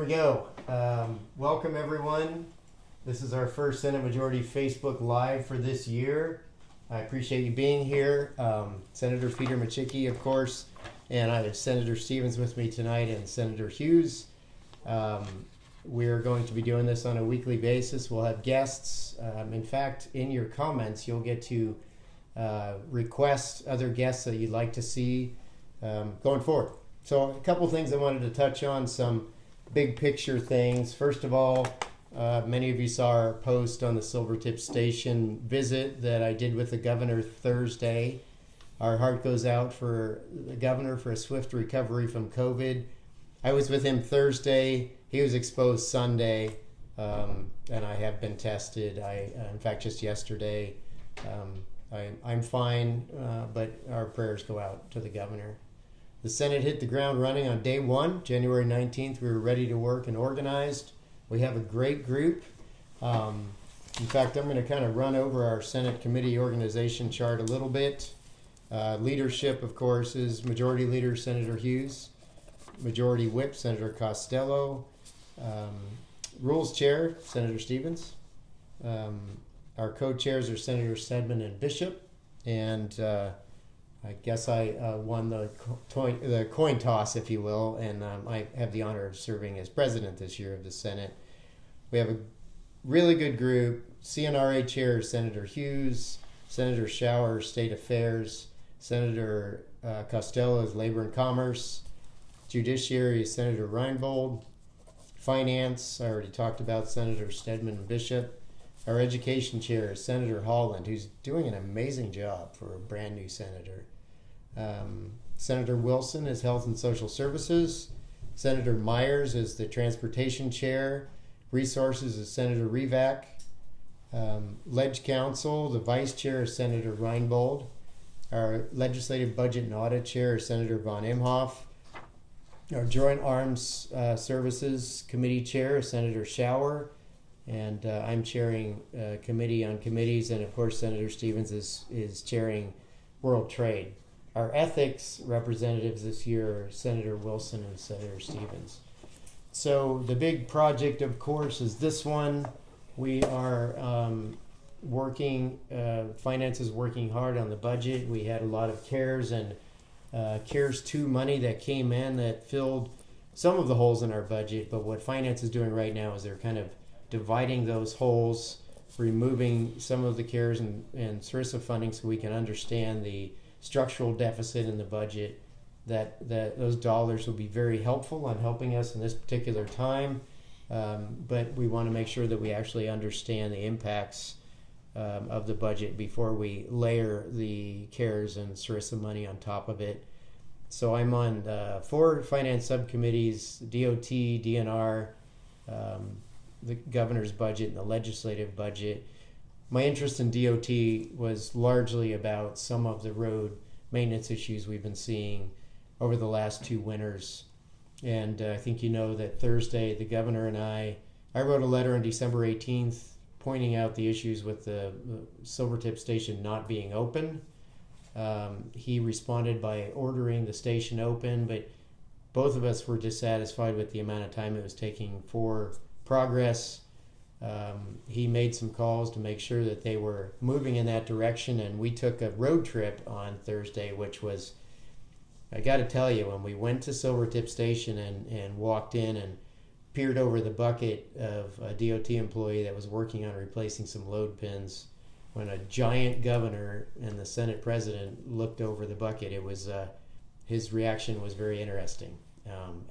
go. Welcome everyone. This is our first Senate Majority Facebook Live for this year. I appreciate you being here. Senator Peter Machicki, of course, and I have Senator Stevens with me tonight and Senator Hughes. We're going to be doing this on a weekly basis. We'll have guests. In fact, in your comments, you'll get to request other guests that you'd like to see going forward. So a couple things I wanted to touch on, some big picture things. First of all, many of you saw our post on the Silvertip Station visit that I did with the governor Thursday. Our heart goes out for the governor for a swift recovery from COVID. I was with him Thursday. He was exposed Sunday, and I have been tested. In fact, just yesterday, I'm fine, but our prayers go out to the governor. The Senate hit the ground running on day one, January 19th. We were ready to work and organized. We have a great group. In fact, I'm going to kind of run over our Senate committee organization chart a little bit. Leadership, of course, is Majority Leader Senator Hughes, Majority Whip Senator Costello, Rules Chair Senator Stevens. Our co-chairs are Senator Stedman and Bishop, and I guess I won the coin toss, if you will, and I have the honor of serving as president this year of the Senate. We have a really good group. CNRA Chair is Senator Hughes, Senator Shower, State Affairs, Senator Costello is Labor and Commerce, Judiciary is Senator Reinbold, Finance, I already talked about Senator Stedman and Bishop. Our Education Chair is Senator Holland, who's doing an amazing job for a brand new senator. Senator Wilson is Health and Social Services. Senator Myers is the Transportation Chair. Resources is Senator Revac. Ledge Council, the Vice Chair is Senator Reinbold. Our Legislative Budget and Audit Chair is Senator Von Imhoff. Our Joint Arms Services Committee Chair is Senator Shower. And I'm chairing Committee on Committees, and of course Senator Stevens is chairing World Trade. Our ethics representatives this year are Senator Wilson and Senator Stevens. So the big project, of course, is this one. We are working, Finance is working hard on the budget. We had a lot of CARES and CARES 2 money that came in that filled some of the holes in our budget, but what Finance is doing right now is they're kind of dividing those holes, removing some of the CARES and SRISA funding so we can understand the structural deficit in the budget, that those dollars will be very helpful on helping us in this particular time, but we want to make sure that we actually understand the impacts of the budget before we layer the CARES and SRISA money on top of it. So I'm on 4 finance subcommittees, DOT, DNR, the governor's budget and the legislative budget. My interest in DOT was largely about some of the road maintenance issues we've been seeing over the last 2 winters. And I think you know that Thursday, the governor and I wrote a letter on December 18th pointing out the issues with the Silvertip Station not being open. He responded by ordering the station open, but both of us were dissatisfied with the amount of time it was taking for progress. He made some calls to make sure that they were moving in that direction, and we took a road trip on Thursday, which was, I got to tell you, when we went to Silvertip Station and walked in and peered over the bucket of a DOT employee that was working on replacing some load pins, when a giant governor and the Senate president looked over the bucket, it was his reaction was very interesting.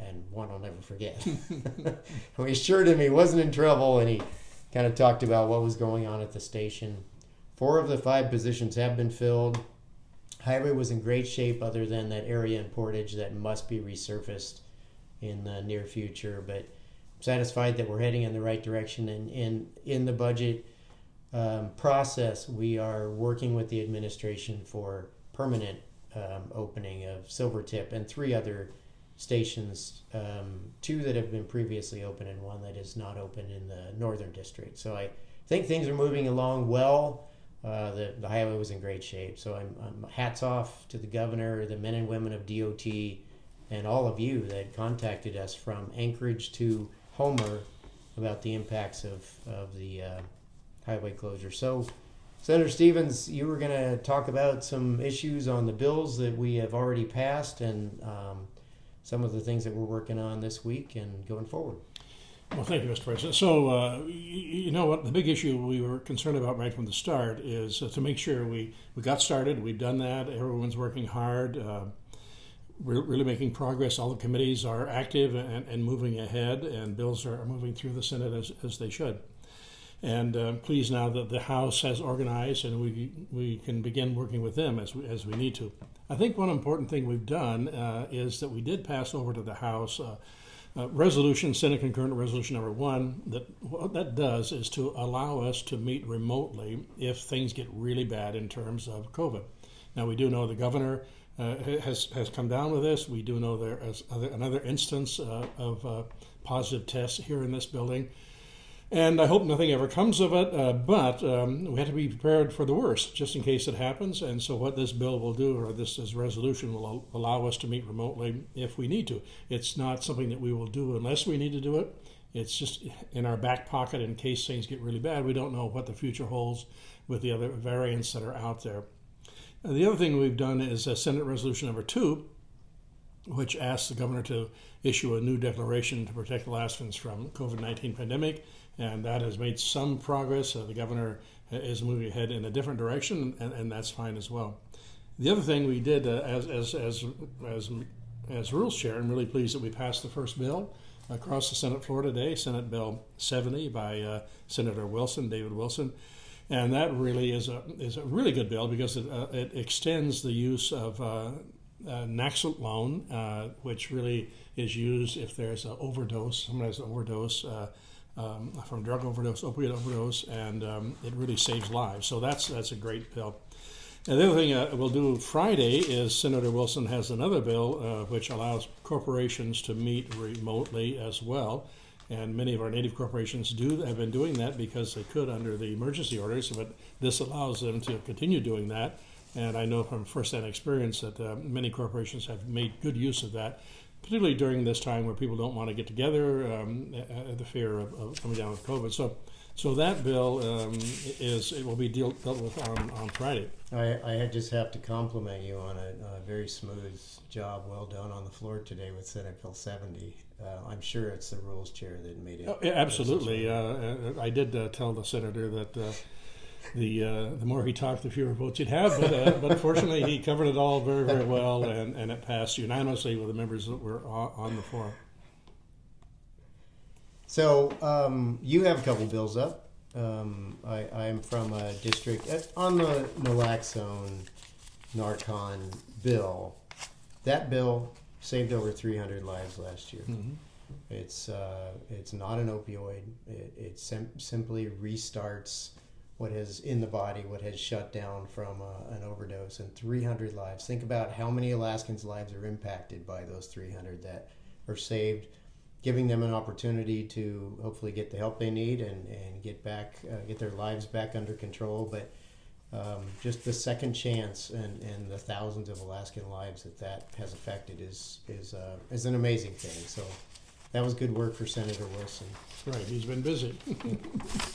And one I'll never forget. We assured him he wasn't in trouble, and he kind of talked about what was going on at the station. 4 of the 5 positions have been filled. Highway was in great shape other than that area in Portage that must be resurfaced in the near future, but I'm satisfied that we're heading in the right direction. And in the budget process, we are working with the administration for permanent opening of Silvertip and 3 other stations, 2 that have been previously open and 1 that is not open in the Northern District. So I think things are moving along well. The highway was in great shape. So I'm hats off to the governor, the men and women of DOT, and all of you that contacted us from Anchorage to Homer about the impacts of the highway closure. So, Senator Stevens, you were going to talk about some issues on the bills that we have already passed and some of the things that we're working on this week and going forward. Well, thank you, Mr. President. So, you know what? The big issue we were concerned about right from the start is to make sure we got started. We've done that. Everyone's working hard. We're really making progress. All the committees are active and moving ahead, and bills are moving through the Senate as they should. And pleased now that the House has organized and we can begin working with them as we need to. I think one important thing we've done is that we did pass over to the House resolution, Senate Concurrent Resolution Number 1, what that does is to allow us to meet remotely if things get really bad in terms of COVID. Now, we do know the governor has come down with this. We do know there is another instance of positive tests here in this building. And I hope nothing ever comes of it, but we have to be prepared for the worst, just in case it happens. And so what this bill will do, or this resolution, will allow us to meet remotely if we need to. It's not something that we will do unless we need to do it. It's just in our back pocket in case things get really bad. We don't know what the future holds with the other variants that are out there. The other thing we've done is Senate Resolution Number 2, which asks the governor to issue a new declaration to protect Alaskans from COVID-19 pandemic. And that has made some progress. The governor is moving ahead in a different direction, and that's fine as well. The other thing we did as Rules Chair, I'm really pleased that we passed the first bill across the Senate floor today, Senate Bill 70 by Senator Wilson, David Wilson. And that really is a really good bill because it extends the use of Naxalt loan, which really is used if there's an overdose, someone has an overdose, from drug overdose, opioid overdose, and it really saves lives. So that's a great bill. And the other thing we'll do Friday is Senator Wilson has another bill which allows corporations to meet remotely as well. And many of our native corporations have been doing that because they could under the emergency orders, but this allows them to continue doing that. And I know from firsthand experience that many corporations have made good use of that, particularly during this time where people don't want to get together, the fear of coming down with COVID. So that bill it will be dealt with on Friday. I just have to compliment you on a very smooth job, well done on the floor today with Senate Bill 70. I'm sure it's the Rules Chair that made it. Oh, yeah, absolutely. I did tell the senator that the more he talked, the fewer votes he'd have. But fortunately, he covered it all very, very well, and it passed unanimously with the members that were on the floor. So you have a couple bills up. I'm from a district on the naloxone Narcan bill. That bill saved over 300 lives last year. Mm-hmm. It's not an opioid. It simply restarts what has in the body, what has shut down from an overdose, and 300 lives. Think about how many Alaskans' lives are impacted by those 300 that are saved, giving them an opportunity to hopefully get the help they need and get their lives back under control. But just the second chance and the thousands of Alaskan lives that has affected is an amazing thing. So that was good work for Senator Wilson. Right, he's been busy.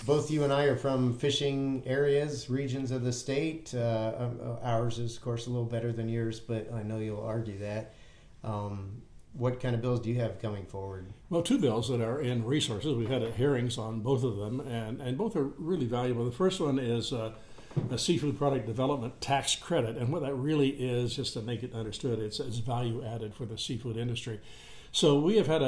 Both you and I are from fishing areas, regions of the state. Ours is, of course, a little better than yours, but I know you'll argue that. What kind of bills do you have coming forward? Well, two bills that are in resources. We've had hearings on both of them, and both are really valuable. The first one is a seafood product development tax credit, and what that really is, just to make it understood, it's value added for the seafood industry. So we have had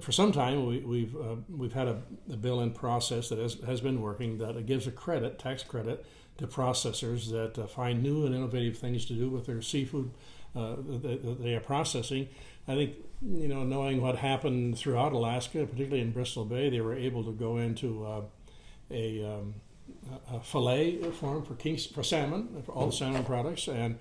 for some time, we've had a bill in process that has been working that gives a tax credit to processors that find new and innovative things to do with their seafood that they are processing. I think, knowing what happened throughout Alaska, particularly in Bristol Bay, they were able to go into a fillet form for salmon, for all the salmon products, and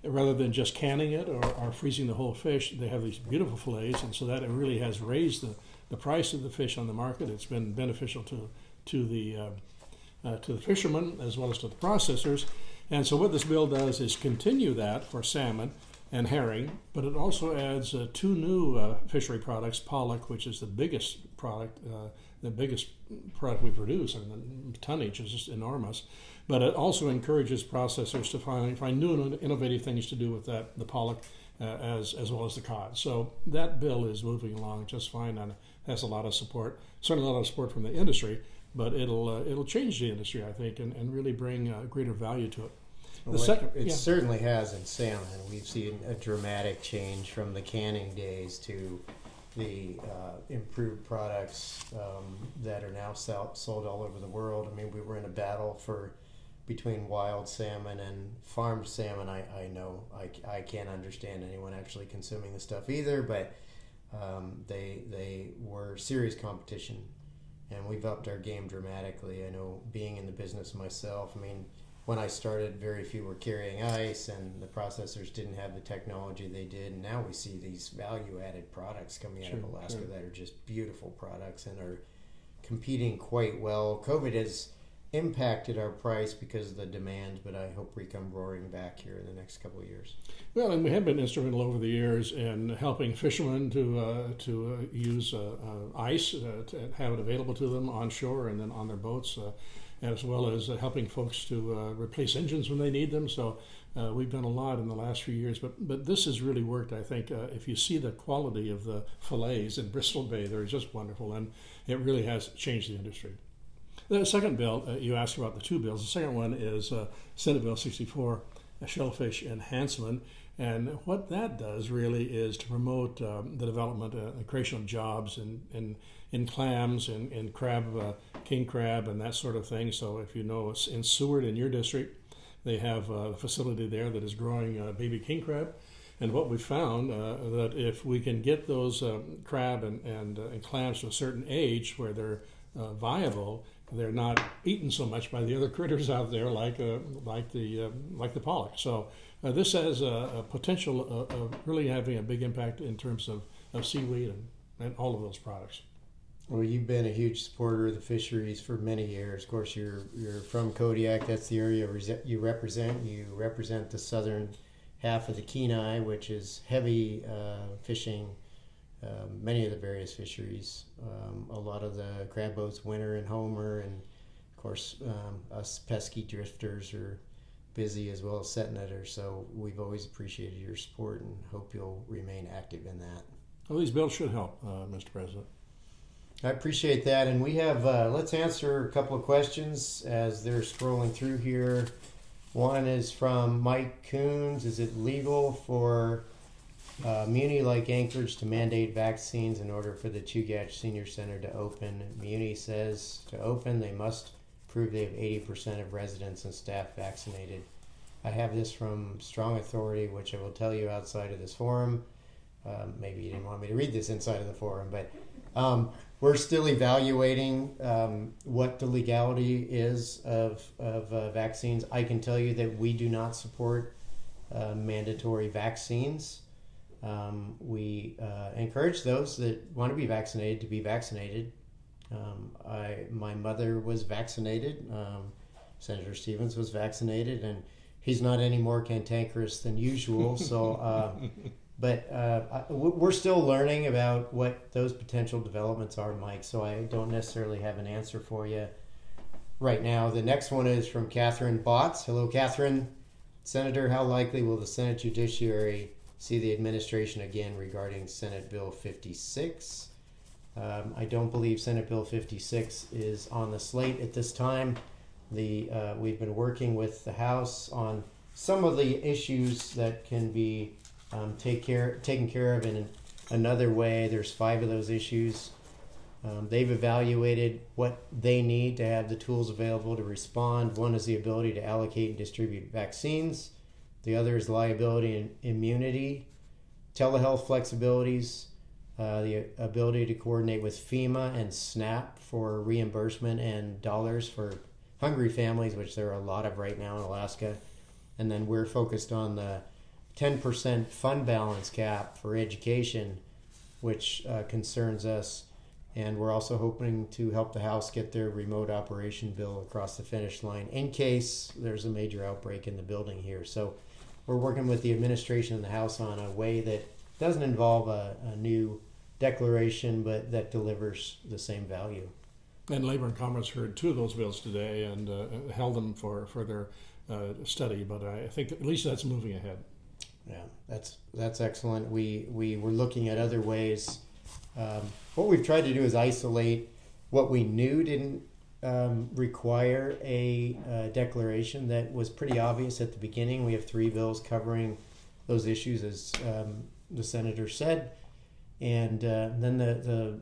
rather than just canning it or freezing the whole fish, they have these beautiful fillets, and so that it really has raised the price of the fish on the market. It's been beneficial to the fishermen as well as to the processors. And so what this bill does is continue that for salmon, and herring, but it also adds two new fishery products, pollock, which is the biggest product we produce, and the tonnage is just enormous. But it also encourages processors to find new and innovative things to do with the pollock as well as the cod. So that bill is moving along just fine and has a lot of support, certainly a lot of support from the industry, but it'll change the industry, I think, and really bring greater value to it. It certainly has in salmon. We've seen a dramatic change from the canning days to the improved products that are now sold all over the world. I mean, we were in a battle between wild salmon and farmed salmon. I know I can't understand anyone actually consuming the stuff either, but they were serious competition, and we've upped our game dramatically. I know, being in the business myself, I mean, when I started, very few were carrying ice, and the processors didn't have the technology they did. And now we see these value-added products coming out of Alaska that are just beautiful products and are competing quite well. COVID has impacted our price because of the demand, but I hope we come roaring back here in the next couple of years. Well, and we have been instrumental over the years in helping fishermen to use ice, to have it available to them on shore and then on their boats, as well as helping folks to replace engines when they need them. So we've done a lot in the last few years, but this has really worked, I think. If you see the quality of the fillets in Bristol Bay, they're just wonderful, and it really has changed the industry. The second bill, you asked about the two bills. The second one is Senate Bill 64, a Shellfish Enhancement. And what that does really is to promote the development and creation of jobs in clams, in crab, king crab, and that sort of thing. So if you know, in Seward, in your district, they have a facility there that is growing baby king crab. And what we found that if we can get those crab and clams to a certain age where they're viable, they're not eaten so much by the other critters out there like the pollock. So this has a potential of really having a big impact in terms of seaweed and all of those products. Well, you've been a huge supporter of the fisheries for many years. Of course, you're from Kodiak. That's the area you represent. You represent the southern half of the Kenai, which is heavy fishing. Many of the various fisheries, a lot of the crab boats winter in Homer, and of course us pesky drifters are busy as well as set netters. So we've always appreciated your support and hope you'll remain active in that. Well, these bills should help, Mr. President. I appreciate that, and we have let's answer a couple of questions as they're scrolling through here. One is from Mike Coons. Is it legal for Muni like Anchorage to mandate vaccines in order for the Chugach Senior Center to open? Muni says to open, they must prove they have 80% of residents and staff vaccinated. I have this from strong authority, which I will tell you outside of this forum. Maybe you didn't want me to read this inside of the forum, but we're still evaluating what the legality is of vaccines. I can tell you that we do not support mandatory vaccines. We encourage those that want to be vaccinated to be vaccinated. My mother was vaccinated. Senator Stevens was vaccinated, and he's not any more cantankerous than usual. So, but we're still learning about what those potential developments are, Mike. So I don't necessarily have an answer for you right now. The next one is from Catherine Botts. Hello, Catherine. Senator, how likely will the Senate Judiciary see the administration again regarding Senate Bill 56? I don't believe Senate Bill 56 is on the slate at this time. We've been working with the House on some of the issues that can be taken care of in another way. There's 5 of those issues. They've evaluated what they need to have the tools available to respond. One is the ability to allocate and distribute vaccines. The other is liability and immunity, telehealth flexibilities, the ability to coordinate with FEMA and SNAP for reimbursement and dollars for hungry families, which there are a lot of right now in Alaska. And then we're focused on the 10% fund balance cap for education, which concerns us. And we're also hoping to help the House get their remote operation bill across the finish line in case there's a major outbreak in the building here. So we're working with the administration and the House on a way that doesn't involve a new declaration, but that delivers the same value. And Labor and Commerce heard two of those bills today and held them for further study. But I think at least that's moving ahead. Yeah, that's excellent. We were looking at other ways. What we've tried to do is isolate what we knew didn't require a declaration that was pretty obvious at the beginning. We have 3 bills covering those issues, as the senator said, and then the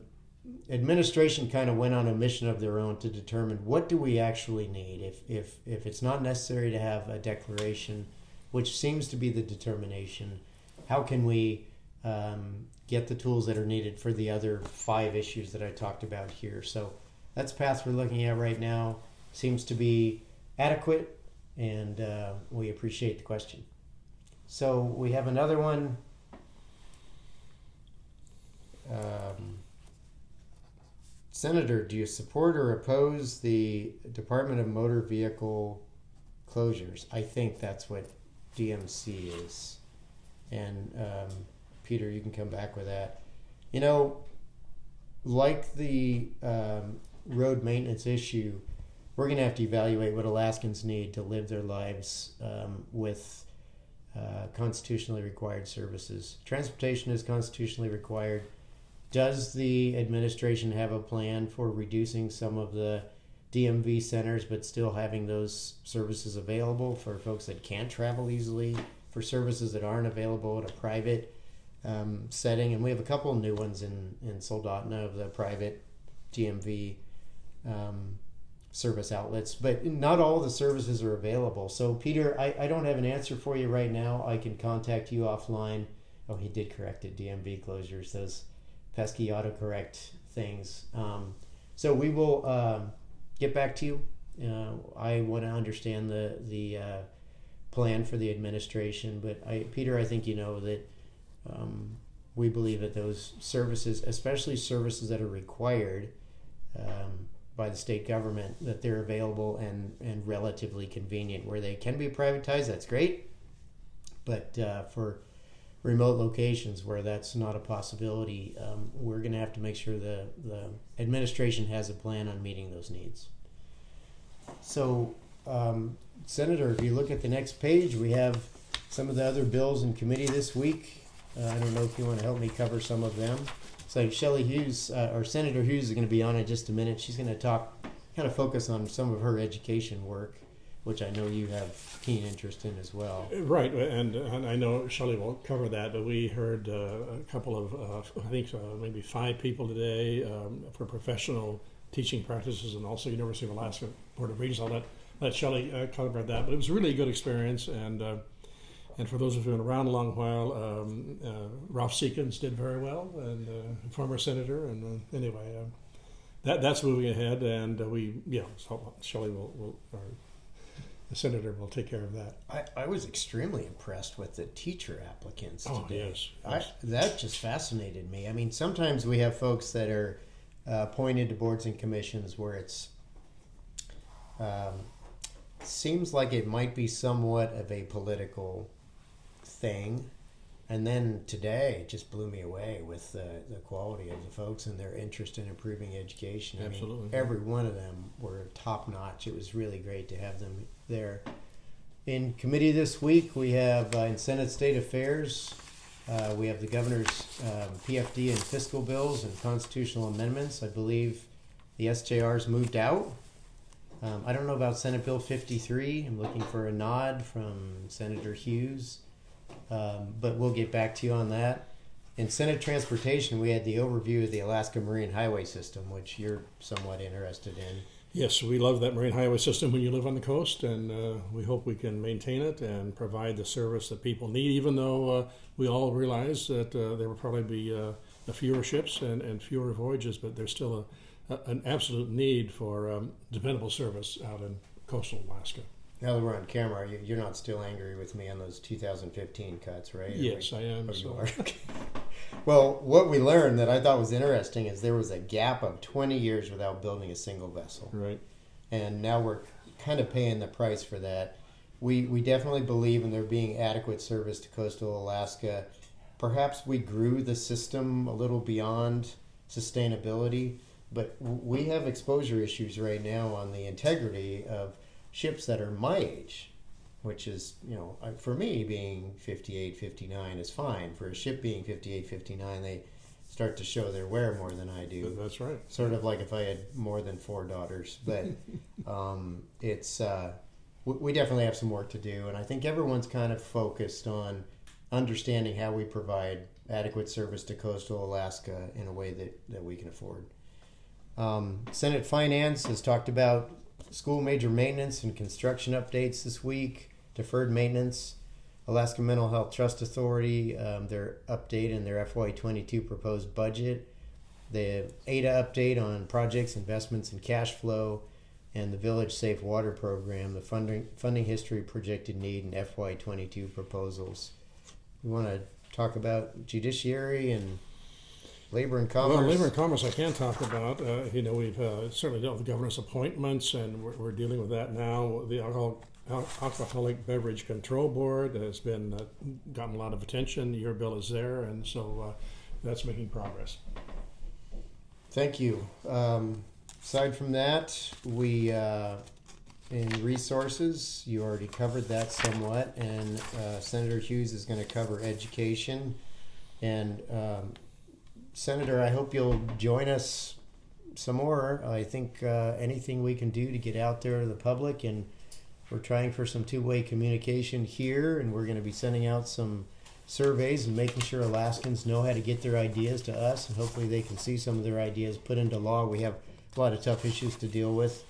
administration kind of went on a mission of their own to determine what do we actually need if it's not necessary to have a declaration, which seems to be the determination. How can we get the tools that are needed for the other 5 issues that I talked about here? So that's the path we're looking at right now. Seems to be adequate, and we appreciate the question. So we have another one. Senator, do you support or oppose the Department of Motor Vehicle closures? I think that's what DMC is. And Peter, you can come back with that. You know, like the road maintenance issue, we're going to have to evaluate what Alaskans need to live their lives with constitutionally required services. Transportation is constitutionally required. Does the administration have a plan for reducing some of the DMV centers but still having those services available for folks that can't travel easily, for services that aren't available at a private setting? And we have a couple of new ones in Soldotna of the private DMV service outlets, but not all the services are available. So Peter, I don't have an answer for you right now. I can contact you offline. Oh, he did correct it, DMV closures, those pesky autocorrect things. So we will get back to you. I want to understand the plan for the administration, but Peter, I think you know that we believe that those services, especially services that are required by the state government, that they're available and relatively convenient. Where they can be privatized, that's great, but for remote locations where that's not a possibility, we're going to have to make sure the administration has a plan on meeting those needs. So, Senator, if you look at the next page, we have some of the other bills in committee this week. I don't know if you want to help me cover some of them. So Shelley Hughes, or Senator Hughes, is going to be on in just a minute. She's going to kind of focus on some of her education work, which I know you have keen interest in as well. Right, and I know Shelley will cover that, but we heard a couple of, I think maybe 5 people today for professional teaching practices, and also University of Alaska Board of Regents. I'll let Shelley cover that, but it was a really good experience, and for those of you who've been around a long while, Ralph Seekins did very well, and former senator, and anyway, that's moving ahead, and so Shelley will the senator will take care of that. I was extremely impressed with the teacher applicants today. Oh, yes. That just fascinated me. I mean, sometimes we have folks that are appointed to boards and commissions where it's seems like it might be somewhat of a political thing. And then today it just blew me away with the quality of the folks and their interest in improving education. Absolutely. I mean, every one of them were top notch. It was really great to have them there. In committee this week, we have in Senate State Affairs, we have the governor's PFD and fiscal bills and constitutional amendments. I believe the SJR's moved out. I don't know about Senate Bill 53. I'm looking for a nod from Senator Hughes. But we'll get back to you on that. In Senate Transportation, we had the overview of the Alaska Marine Highway System, which you're somewhat interested in. Yes, we love that marine highway system when you live on the coast, and we hope we can maintain it and provide the service that people need, even though we all realize that there will probably be fewer ships and fewer voyages, but there's still an absolute need for dependable service out in coastal Alaska. Now that we're on camera, you're not still angry with me on those 2015 cuts, right? Yes, I am. Oh, you are? Okay. Well, what we learned that I thought was interesting is there was a gap of 20 years without building a single vessel. Right. And now we're kind of paying the price for that. we definitely believe in there being adequate service to coastal Alaska. Perhaps we grew the system a little beyond sustainability, but we have exposure issues right now on the integrity of ships that are my age, which is, for me being 58, 59 is fine. For a ship being 58, 59, they start to show their wear more than I do. That's right. Sort of like if I had more than 4 daughters. But we definitely have some work to do, and I think everyone's kind of focused on understanding how we provide adequate service to coastal Alaska in a way that we can afford. Senate Finance has talked about school major maintenance and construction updates this week, deferred maintenance, Alaska Mental Health Trust Authority, their update in their FY22 proposed budget, the ADA update on projects, investments, and cash flow, and the Village Safe Water Program, the funding history, projected need, and FY22 proposals. We want to talk about judiciary and labor and commerce. Well, labor and commerce I can talk about. We've certainly dealt with governor's appointments, and we're dealing with that now. The Alcoholic Beverage Control Board has been gotten a lot of attention. Your bill is there, and so that's making progress. Thank you. Aside from that, we in resources, you already covered that somewhat, and Senator Hughes is going to cover education. And Senator, I hope you'll join us some more. I think anything we can do to get out there to the public, and we're trying for some two-way communication here, and we're going to be sending out some surveys and making sure Alaskans know how to get their ideas to us, and hopefully they can see some of their ideas put into law. We have a lot of tough issues to deal with.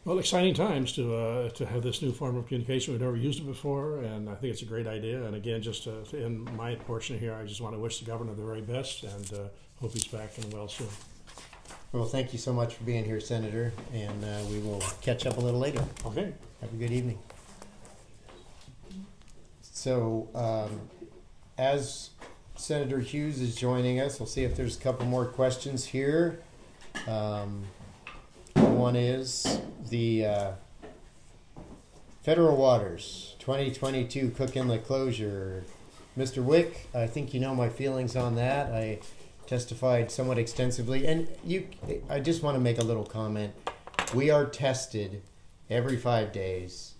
Well, exciting times to have this new form of communication. We've never used it before, and I think it's a great idea. And again, just to end my portion here, I just want to wish the governor the very best, and hope he's back and well soon. Well, thank you so much for being here, Senator, and we will catch up a little later. Okay. Have a good evening. So, as Senator Hughes is joining us, we'll see if there's a couple more questions here. One is the Federal Waters 2022 Cook Inlet closure. Mr. Wick, I think you know my feelings on that. I testified somewhat extensively, and I just want to make a little comment. We are tested every 5 days.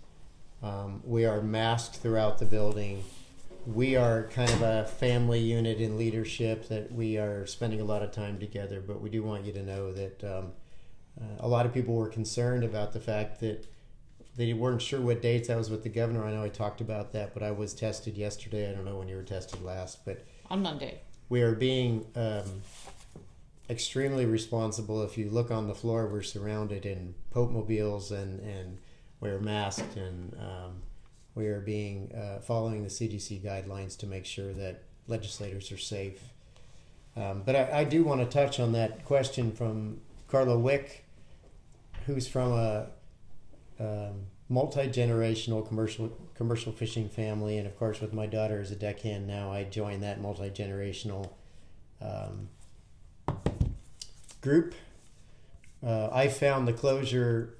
We are masked throughout the building. We are kind of a family unit in leadership, that we are spending a lot of time together, but we do want you to know that a lot of people were concerned about the fact that they weren't sure what dates. I was with the governor. I know I talked about that, but I was tested yesterday. I don't know when you were tested last, but on Monday. We are being extremely responsible. If you look on the floor, we're surrounded in Pope-mobiles, and we're masked, and we are being following the CDC guidelines to make sure that legislators are safe. But I do want to touch on that question from Carla Wick, who's from a multi-generational commercial fishing family, and of course with my daughter as a deckhand now, I joined that multi-generational group. I found the closure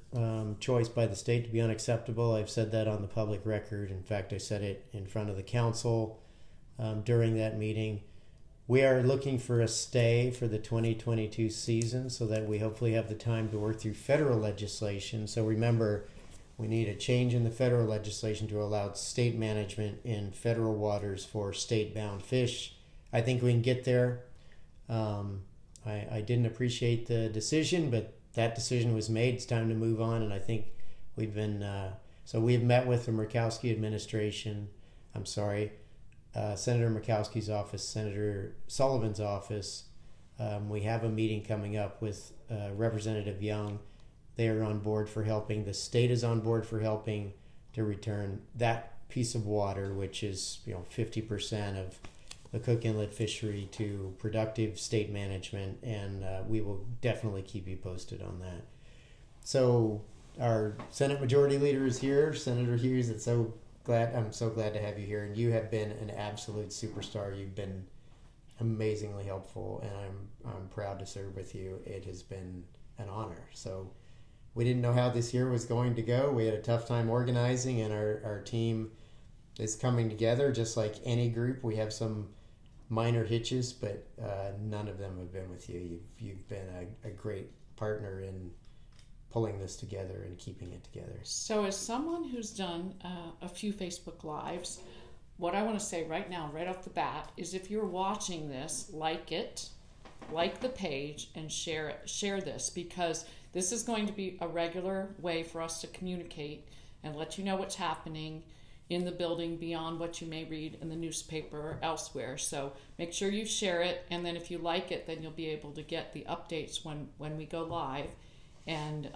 choice by the state to be unacceptable. I've said that on the public record. In fact, I said it in front of the council during that meeting. We are looking for a stay for the 2022 season so that we hopefully have the time to work through federal legislation. So remember, we need a change in the federal legislation to allow state management in federal waters for state-bound fish. I think we can get there. I didn't appreciate the decision, but that decision was made. It's time to move on, and I think we've been... So we've met with the Murkowski administration. Senator Murkowski's office, Senator Sullivan's office. We have a meeting coming up with Representative Young. They are on board for helping. The state is on board for helping to return that piece of water, which is 50% of the Cook Inlet fishery, to productive state management, and we will definitely keep you posted on that. So our Senate Majority Leader is here, Senator Hughes. I'm so glad to have you here, and you have been an absolute superstar. You've been amazingly helpful, and I'm proud to serve with you. It has been an honor. So we didn't know how this year was going to go. We had a tough time organizing, and our team is coming together just like any group. We have some minor hitches, but none of them have been with you. You've been a great partner in pulling this together and keeping it together. So as someone who's done a few Facebook Lives, what I want to say right now, right off the bat, is if you're watching this, like it, like the page, and share it. Share this, because this is going to be a regular way for us to communicate and let you know what's happening in the building beyond what you may read in the newspaper or elsewhere. So make sure you share it, and then if you like it, then you'll be able to get the updates when we go live, and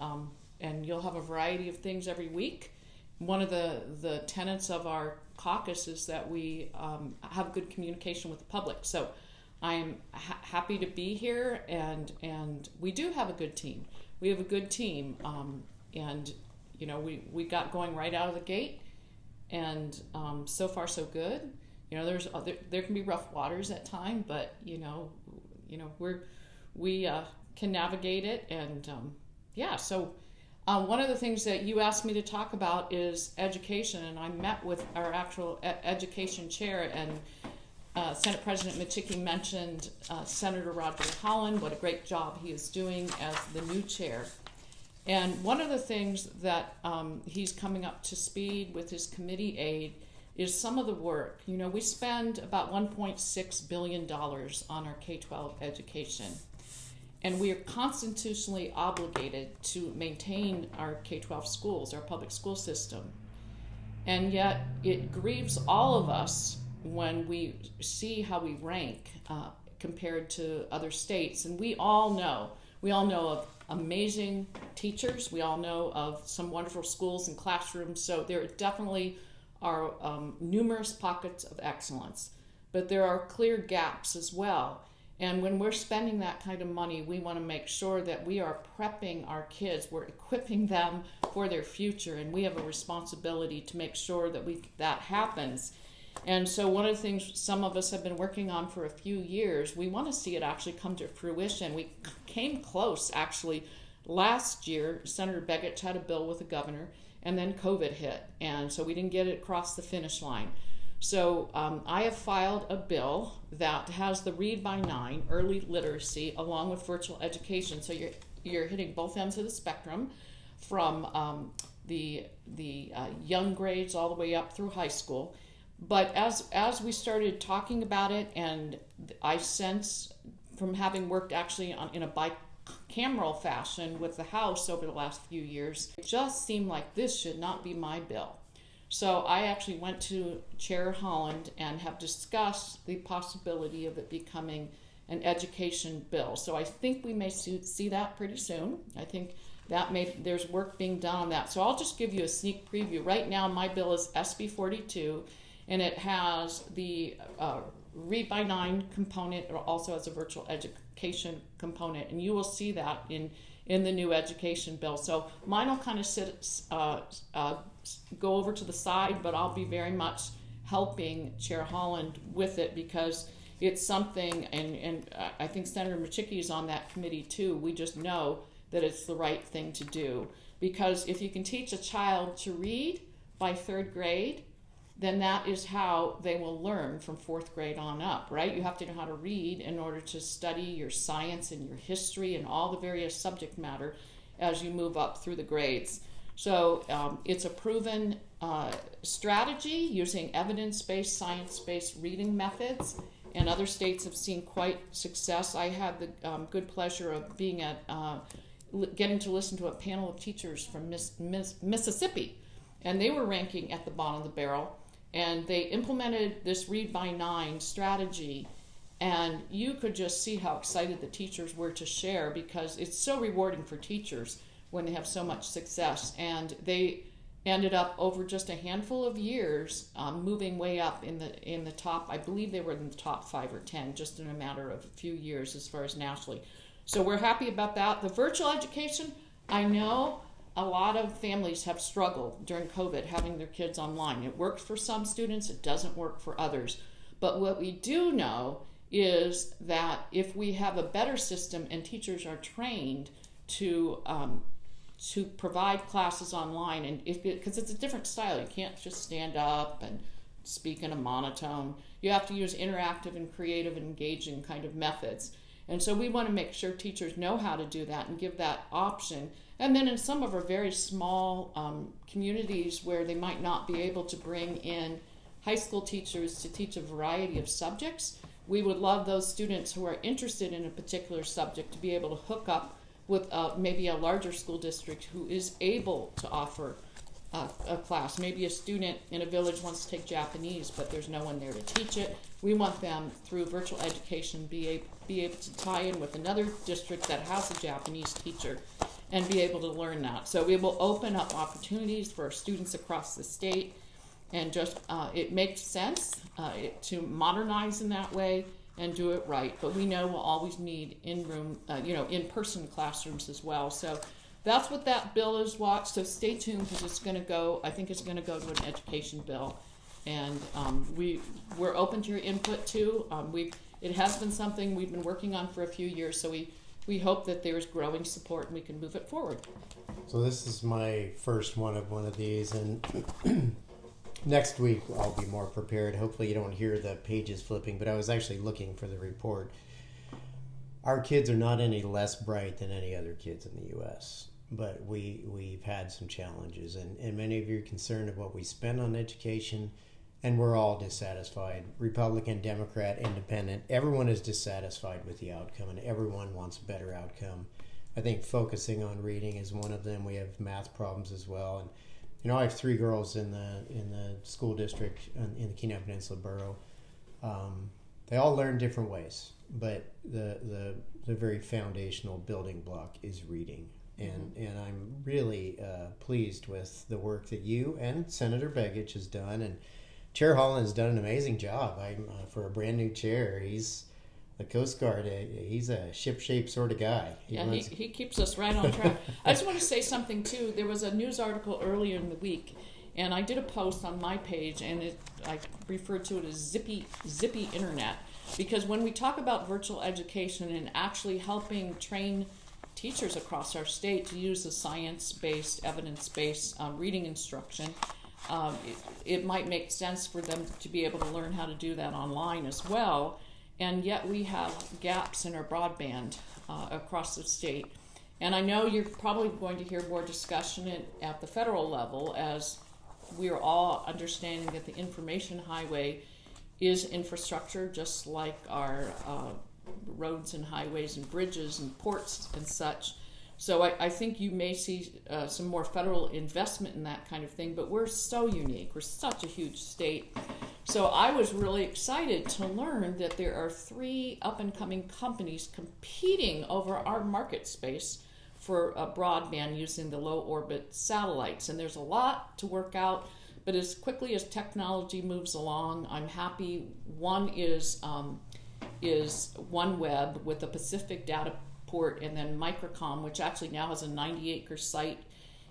you'll have a variety of things every week. One of the tenets of our caucus is that we have good communication with the public. So I'm happy to be here, and we do have a good team. We have a good team, and you know, we got going right out of the gate, and so far so good. You know, there can be rough waters at time, but you know we can navigate it, and yeah. So one of the things that you asked me to talk about is education, and I met with our actual education chair, and Senate President Machicki mentioned Senator Roger Holland, what a great job he is doing as the new chair. And one of the things that he's coming up to speed with his committee aid is some of the work. You know, we spend about $1.6 billion on our K-12 education. And we are constitutionally obligated to maintain our K-12 schools, our public school system. And yet it grieves all of us when we see how we rank compared to other states. And we all know of amazing teachers. We all know of some wonderful schools and classrooms. So there definitely are numerous pockets of excellence. But there are clear gaps as well. And when we're spending that kind of money, we want to make sure that we are prepping our kids, we're equipping them for their future, and we have a responsibility to make sure that that happens. And so one of the things some of us have been working on for a few years, we want to see it actually come to fruition. We came close, actually. Last year, Senator Begich had a bill with the governor, and then COVID hit, and so we didn't get it across the finish line. So I have filed a bill that has the Read by 9 early literacy along with virtual education. So you're hitting both ends of the spectrum, from the young grades all the way up through high school. But as we started talking about it, and I sense from having worked actually in a bicameral fashion with the House over the last few years, it just seemed like this should not be my bill. So I actually went to Chair Holland and have discussed the possibility of it becoming an education bill. So I think we may see that pretty soon. I think there's work being done on that. So I'll just give you a sneak preview. Right now my bill is SB 42, and it has the Read by 9 component. It also has a virtual education component, and you will see that in the new education bill. So mine will kind of go over to the side, but I'll be very much helping Chair Holland with it, because it's something, and I think Senator Machicki is on that committee too. We just know that it's the right thing to do, because if you can teach a child to read by 3rd grade, then that is how they will learn from 4th grade on up, right? You have to know how to read in order to study your science and your history and all the various subject matter as you move up through the grades. So it's a proven strategy using evidence-based, science-based reading methods, and other states have seen quite success. I had the good pleasure of being getting to listen to a panel of teachers from Mississippi, and they were ranking at the bottom of the barrel. And they implemented this Read by 9 strategy, and you could just see how excited the teachers were to share, because it's so rewarding for teachers when they have so much success. And they ended up over just a handful of years moving way up in the top. I believe they were in the top 5 or 10 just in a matter of a few years as far as nationally. So we're happy about that. The virtual education, I know a lot of families have struggled during COVID having their kids online. It works for some students, it doesn't work for others. But what we do know is that if we have a better system and teachers are trained to to provide classes online, and because it's a different style, you can't just stand up and speak in a monotone. You have to use interactive and creative and engaging kind of methods. And so we want to make sure teachers know how to do that and give that option. And then in some of our very small communities where they might not be able to bring in high school teachers to teach a variety of subjects, we would love those students who are interested in a particular subject to be able to hook up with maybe a larger school district who is able to offer a class. Maybe a student in a village wants to take Japanese, but there's no one there to teach it. We want them, through virtual education, be able to tie in with another district that has a Japanese teacher and be able to learn that. So we will open up opportunities for students across the state, and just it makes sense to modernize in that way and do it right. But we know we'll always need in-person classrooms as well. So that's what that bill is, Watch. So stay tuned, because it's going to go, I think it's going to go to an education bill. And we're open to your input too. It has been something we've been working on for a few years, so we hope that there's growing support and we can move it forward. So this is my first one of these, and next week I'll be more prepared. Hopefully you don't hear the pages flipping, but I was actually looking for the report. Our kids are not any less bright than any other kids in the U.S., but we've had some challenges, and many of you are concerned of what we spend on education, and we're all dissatisfied. Republican, Democrat, Independent, everyone is dissatisfied with the outcome, and everyone wants a better outcome. I think focusing on reading is one of them. We have math problems as well, and I have 3 girls in the school district in the Kenai Peninsula Borough. They all learn different ways, but the very foundational building block is reading. And I'm really pleased with the work that you and Senator Begich has done, and Chair Holland has done an amazing job. For a brand new chair, he's the Coast Guard. He's a ship-shape sort of guy. He keeps us right on track. I just want to say something too. There was a news article earlier in the week, and I did a post on my page, and I referred to it as zippy internet, because when we talk about virtual education and actually helping train teachers across our state to use the science-based, evidence-based reading instruction, it might make sense for them to be able to learn how to do that online as well. And yet we have gaps in our broadband across the state. And I know you're probably going to hear more discussion at the federal level, as we are all understanding that the information highway is infrastructure, just like our roads and highways and bridges and ports and such. So I think you may see some more federal investment in that kind of thing, but we're so unique. We're such a huge state. So I was really excited to learn that there are 3 up-and-coming companies competing over our market space for broadband using the low-orbit satellites. And there's a lot to work out, but as quickly as technology moves along, I'm happy. One is OneWeb with a Pacific data port, and then Microcom, which actually now has a 90-acre site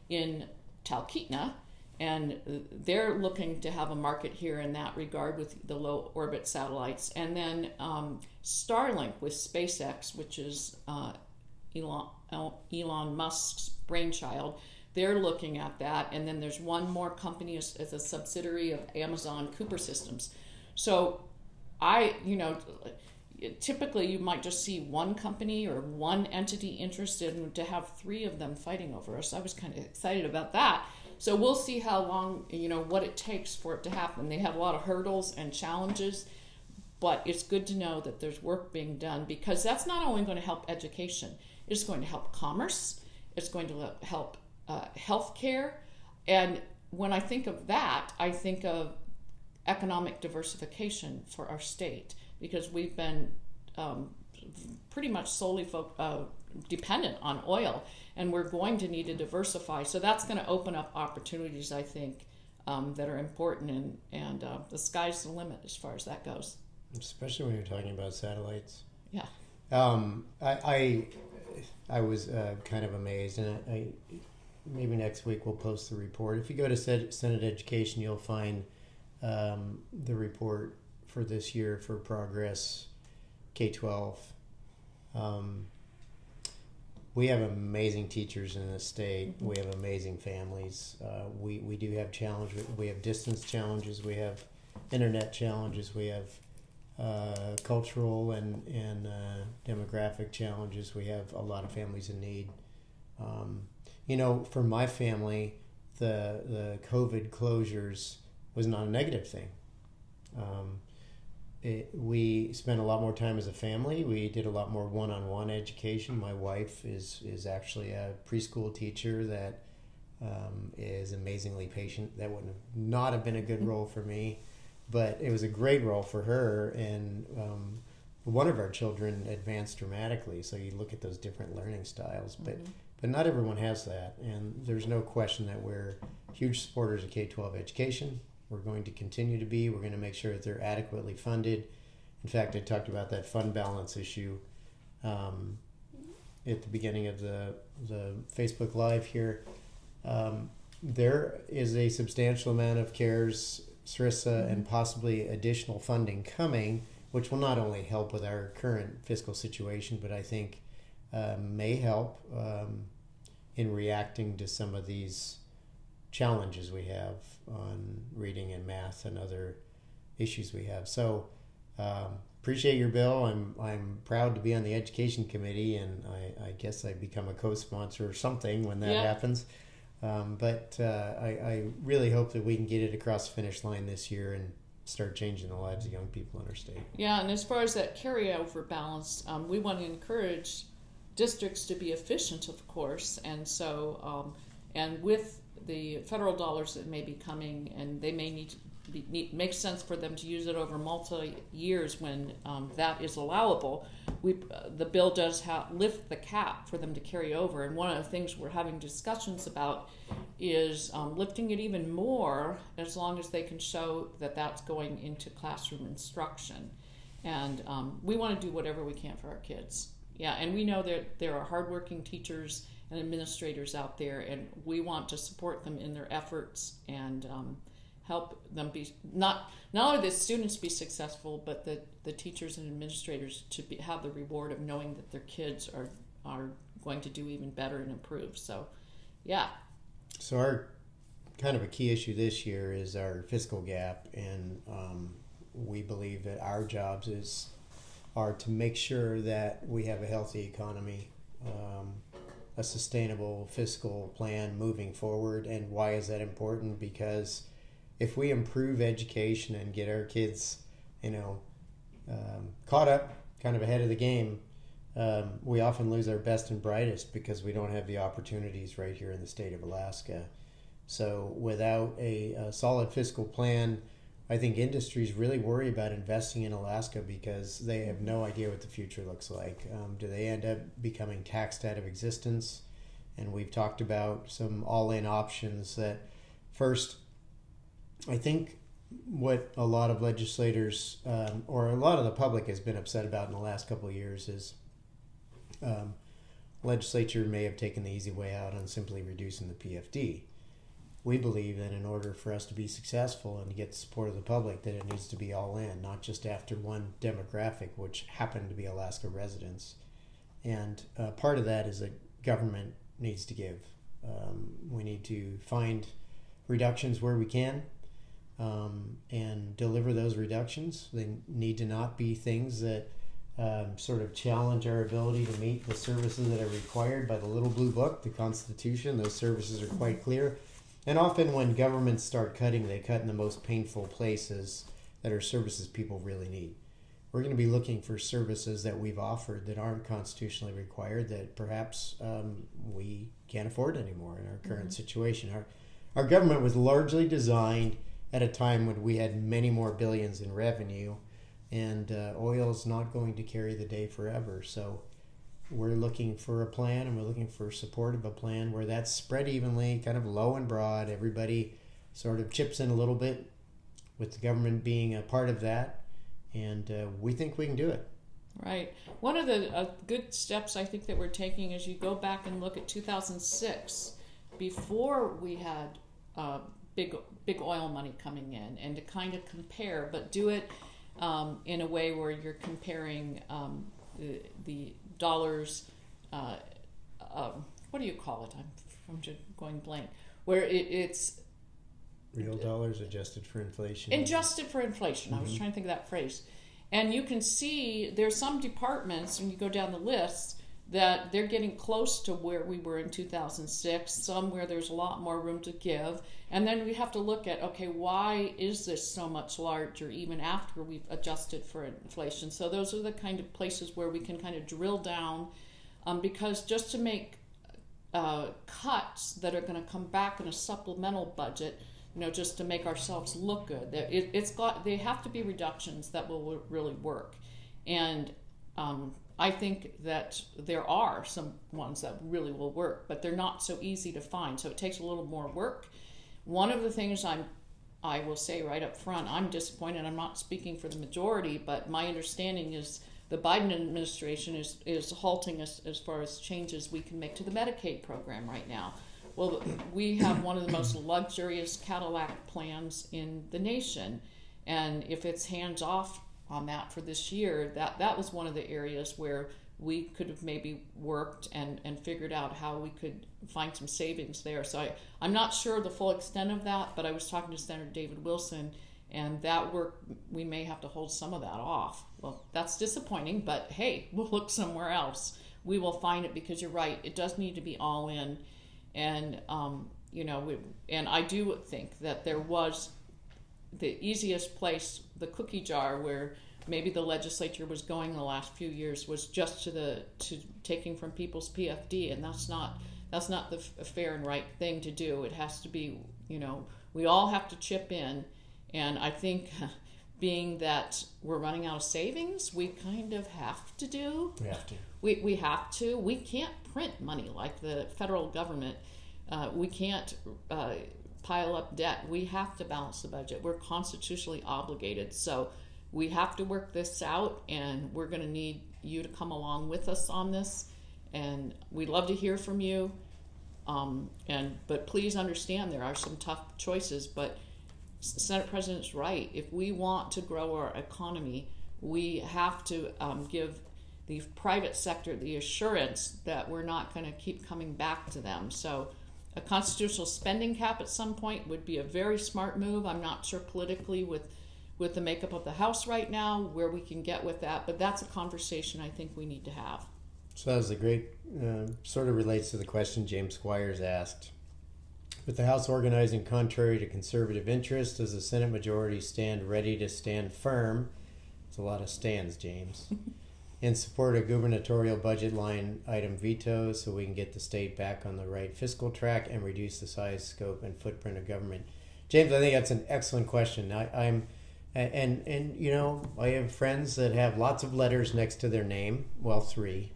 in Talkeetna, and they're looking to have a market here in that regard with the low orbit satellites. And then Starlink with SpaceX, which is Elon Musk's brainchild. They're looking at that. And then there's one more company as a subsidiary of Amazon, Cooper Systems. So typically you might just see one company or one entity interested, and to have 3 of them fighting over us, I was kind of excited about that. So we'll see how long, what it takes for it to happen. They have a lot of hurdles and challenges, but it's good to know that there's work being done, because that's not only going to help education, it's going to help commerce, it's going to help healthcare. And when I think of that, I think of economic diversification for our state, because we've been pretty much solely dependent on oil, and we're going to need to diversify. So that's going to open up opportunities, I think, that are important, and the sky's the limit as far as that goes. Especially when you're talking about satellites. Yeah. I was kind of amazed, and maybe next week we'll post the report. If you go to Senate Education, you'll find the report for this year for progress K-12. we have amazing teachers in the state. We have amazing families. We do have challenges. We have distance challenges. We have internet challenges. We have cultural and demographic challenges. We have a lot of families in need. For my family, the COVID closures was not a negative thing. We spent a lot more time as a family. We did a lot more one-on-one education. My wife is actually a preschool teacher that is amazingly patient. That would not have been a good role for me, but it was a great role for her. And one of our children advanced dramatically. So you look at those different learning styles, but not everyone has that. And there's no question that we're huge supporters of K-12 education. We're going to continue to be. We're going to make sure that they're adequately funded. In fact, I talked about that fund balance issue at the beginning of the Facebook Live here. There is a substantial amount of CARES, SRISA, and possibly additional funding coming, which will not only help with our current fiscal situation, but I think may help in reacting to some of these challenges we have on reading and math and other issues we have. So appreciate your bill. I'm proud to be on the education committee, and I guess I become a co-sponsor or something when that happens. But I really hope that we can get it across the finish line this year and start changing the lives of young people in our state. Yeah, and as far as that carryover balance, we want to encourage districts to be efficient, of course, and so and with the federal dollars that may be coming, and they may make sense for them to use it over multi-years when that is allowable. The bill does lift the cap for them to carry over, and one of the things we're having discussions about is lifting it even more as long as they can show that that's going into classroom instruction. And we want to do whatever we can for our kids. Yeah, and we know that there are hardworking teachers and administrators out there, and we want to support them in their efforts and help them be not only the students be successful, but the teachers and administrators to have the reward of knowing that their kids are going to do even better and improve. So, yeah. So our kind of a key issue this year is our fiscal gap, and we believe that our jobs are to make sure that we have a healthy economy, a sustainable fiscal plan moving forward. And why is that important? Because if we improve education and get our kids, caught up, kind of ahead of the game, we often lose our best and brightest because we don't have the opportunities right here in the state of Alaska. So without a solid fiscal plan, I think industries really worry about investing in Alaska because they have no idea what the future looks like. Do they end up becoming taxed out of existence? And we've talked about some all-in options that first, I think what a lot of legislators or a lot of the public has been upset about in the last couple of years is legislature may have taken the easy way out on simply reducing the PFD. We believe that in order for us to be successful and to get the support of the public, that it needs to be all in, not just after one demographic, which happened to be Alaska residents. And part of that is that government needs to give. We need to find reductions where we can and deliver those reductions. They need to not be things that sort of challenge our ability to meet the services that are required by the Little Blue Book, the Constitution. Those services are quite clear. And often when governments start cutting, they cut in the most painful places that are services people really need. We're going to be looking for services that we've offered that aren't constitutionally required, that perhaps we can't afford anymore in our current situation. Our government was largely designed at a time when we had many more billions in revenue, and oil is not going to carry the day forever. So we're looking for a plan, and we're looking for support of a plan where that's spread evenly, kind of low and broad. Everybody sort of chips in a little bit, with the government being a part of that, and we think we can do it. Right. One of the good steps I think that we're taking is you go back and look at 2006, before we had big oil money coming in, and to kind of compare, but do it in a way where you're comparing the dollars what do you call it? I'm just going blank. Where it's Real dollars adjusted for inflation. adjusted for inflation. I was trying to think of that phrase. And you can see there's some departments, when you go down the list, that they're getting close to where we were in 2006, some where there's a lot more room to give. And then we have to look at, okay, why is this so much larger even after we've adjusted for inflation? So those are the kind of places where we can kind of drill down, because just to make cuts that are going to come back in a supplemental budget, just to make ourselves look good, they have to be reductions that will really work. And I think that there are some ones that really will work, but they're not so easy to find. So it takes a little more work. One of the things I will say right up front, I'm disappointed. I'm not speaking for the majority, but my understanding is the Biden administration is halting us as far as changes we can make to the Medicaid program right now. Well, we have one of the most luxurious Cadillac plans in the nation, and if it's hands off on that for this year, that was one of the areas where we could have maybe worked and figured out how we could find some savings there. So I'm not sure the full extent of that, but I was talking to Senator David Wilson, and that work, we may have to hold some of that off. Well, that's disappointing, but hey, we'll look somewhere else. We will find it, because you're right, it does need to be all in. And, and I do think that there was the easiest place, the cookie jar, where maybe the legislature was going the last few years, was just to taking from people's PFD, and that's not the fair and right thing to do. It has to be, we all have to chip in, and I think being that we're running out of savings, we kind of have to do. We have to. We have to. We can't print money like the federal government. We can't pile up debt. We have to balance the budget. We're constitutionally obligated. So we have to work this out, and we're going to need you to come along with us on this. And we'd love to hear from you. But please understand there are some tough choices. But the Senate President's right. If we want to grow our economy, we have to give the private sector the assurance that we're not going to keep coming back to them. So a constitutional spending cap at some point would be a very smart move. I'm not sure politically with the makeup of the House right now where we can get with that, but that's a conversation I think we need to have. So that was a great, sort of relates to the question James Squires asked. With the House organizing contrary to conservative interest, does the Senate majority stand ready to stand firm? It's a lot of stands, James. In support of gubernatorial budget line item vetoes, so we can get the state back on the right fiscal track and reduce the size, scope, and footprint of government. James, I think that's an excellent question. I have friends that have lots of letters next to their name. Well, 3.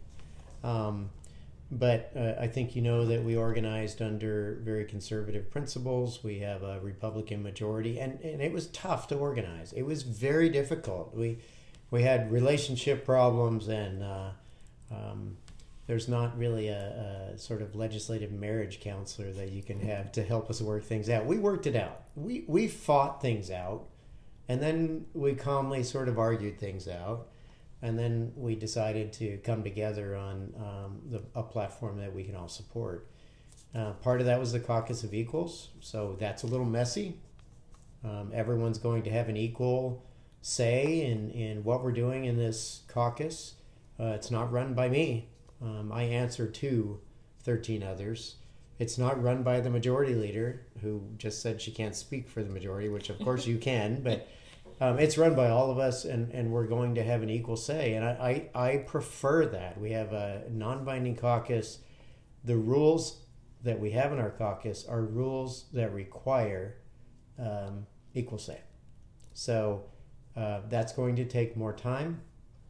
But I think that we organized under very conservative principles. We have a Republican majority, and it was tough to organize. It was very difficult. We had relationship problems, and there's not really a sort of legislative marriage counselor that you can have to help us work things out. We worked it out. We fought things out, and then we calmly sort of argued things out, and then we decided to come together on a platform that we can all support. Part of that was the Caucus of Equals, so that's a little messy. Everyone's going to have an equal say in what we're doing in this caucus. It's not run by me. I answer to 13 others. It's not run by the majority leader, who just said she can't speak for the majority, which of course you can, but it's run by all of us, and we're going to have an equal say. And I prefer that. We have a non-binding caucus. The rules that we have in our caucus are rules that require equal say. So that's going to take more time.